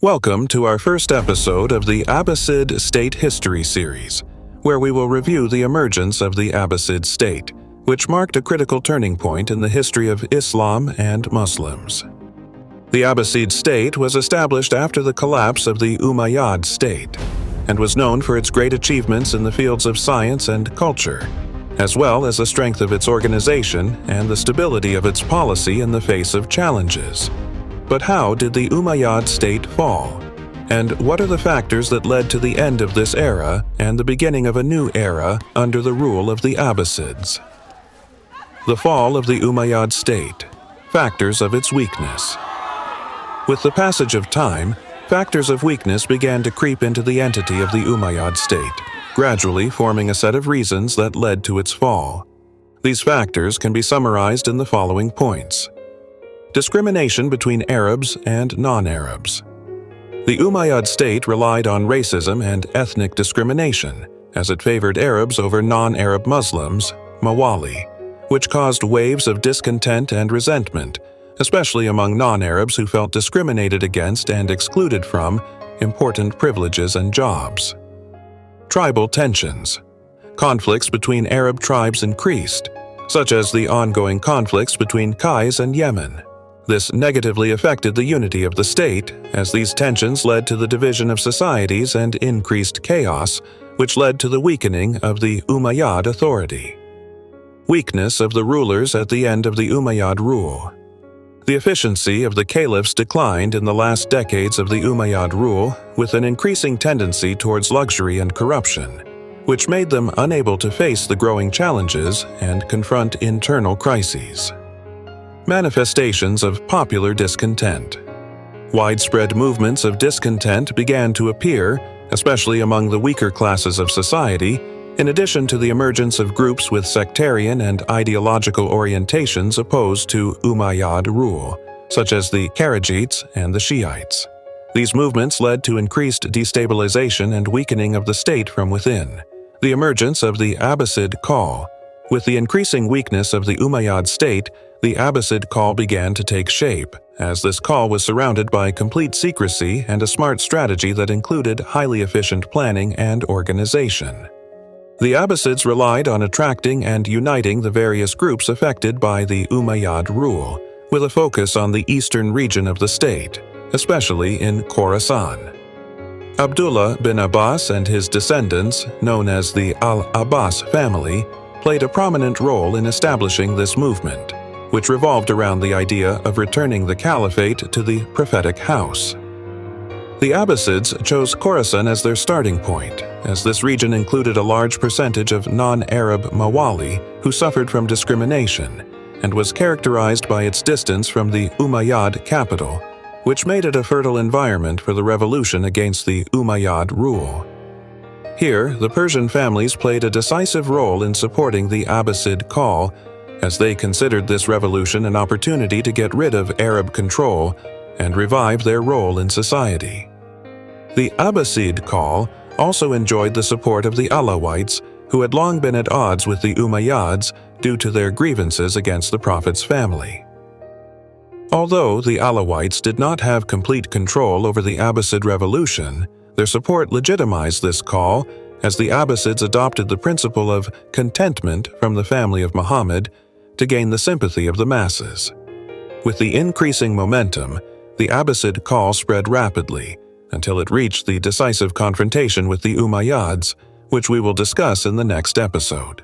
Welcome to our first episode of the Abbasid State History series, where we will review the emergence of the Abbasid state, which marked a critical turning point in the history of Islam and Muslims. The Abbasid state was established after the collapse of the Umayyad state, and was known for its great achievements in the fields of science and culture, as well as the strength of its organization and the stability of its policy in the face of challenges. But how did the Umayyad state fall? And what are the factors that led to the end of this era and the beginning of a new era under the rule of the Abbasids? The fall of the Umayyad state. Factors of its weakness. With the passage of time, factors of weakness began to creep into the entity of the Umayyad state, gradually forming a set of reasons that led to its fall. These factors can be summarized in the following points. Discrimination between Arabs and non-Arabs. The Umayyad state relied on racism and ethnic discrimination, as it favored Arabs over non-Arab Muslims, Mawali, which caused waves of discontent and resentment, especially among non-Arabs who felt discriminated against and excluded from important privileges and jobs. Tribal tensions. Conflicts between Arab tribes increased, such as the ongoing conflicts between Qais and Yemen. This negatively affected the unity of the state, as these tensions led to the division of societies and increased chaos, which led to the weakening of the Umayyad authority. Weakness of the rulers at the end of the Umayyad rule. The efficiency of the caliphs declined in the last decades of the Umayyad rule, with an increasing tendency towards luxury and corruption, which made them unable to face the growing challenges and confront internal crises. Manifestations of popular discontent. Widespread movements of discontent began to appear, especially among the weaker classes of society, in addition to the emergence of groups with sectarian and ideological orientations opposed to Umayyad rule, such as the Kharijites and the Shiites. These movements led to increased destabilization and weakening of the state from within. The emergence of the Abbasid call. With the increasing weakness of the Umayyad state, the Abbasid call began to take shape, as this call was surrounded by complete secrecy and a smart strategy that included highly efficient planning and organization. The Abbasids relied on attracting and uniting the various groups affected by the Umayyad rule, with a focus on the eastern region of the state, especially in Khorasan. Abdullah bin Abbas and his descendants, known as the Al-Abbas family, played a prominent role in establishing this movement, which revolved around the idea of returning the caliphate to the prophetic house. The Abbasids chose Khorasan as their starting point, as this region included a large percentage of non-Arab Mawali who suffered from discrimination, and was characterized by its distance from the Umayyad capital, which made it a fertile environment for the revolution against the Umayyad rule. Here, the Persian families played a decisive role in supporting the Abbasid call, as they considered this revolution an opportunity to get rid of Arab control and revive their role in society. The Abbasid call also enjoyed the support of the Alawites, who had long been at odds with the Umayyads due to their grievances against the Prophet's family. Although the Alawites did not have complete control over the Abbasid revolution, their support legitimized this call, as the Abbasids adopted the principle of contentment from the family of Muhammad to gain the sympathy of the masses. With the increasing momentum, the Abbasid call spread rapidly until it reached the decisive confrontation with the Umayyads, which we will discuss in the next episode.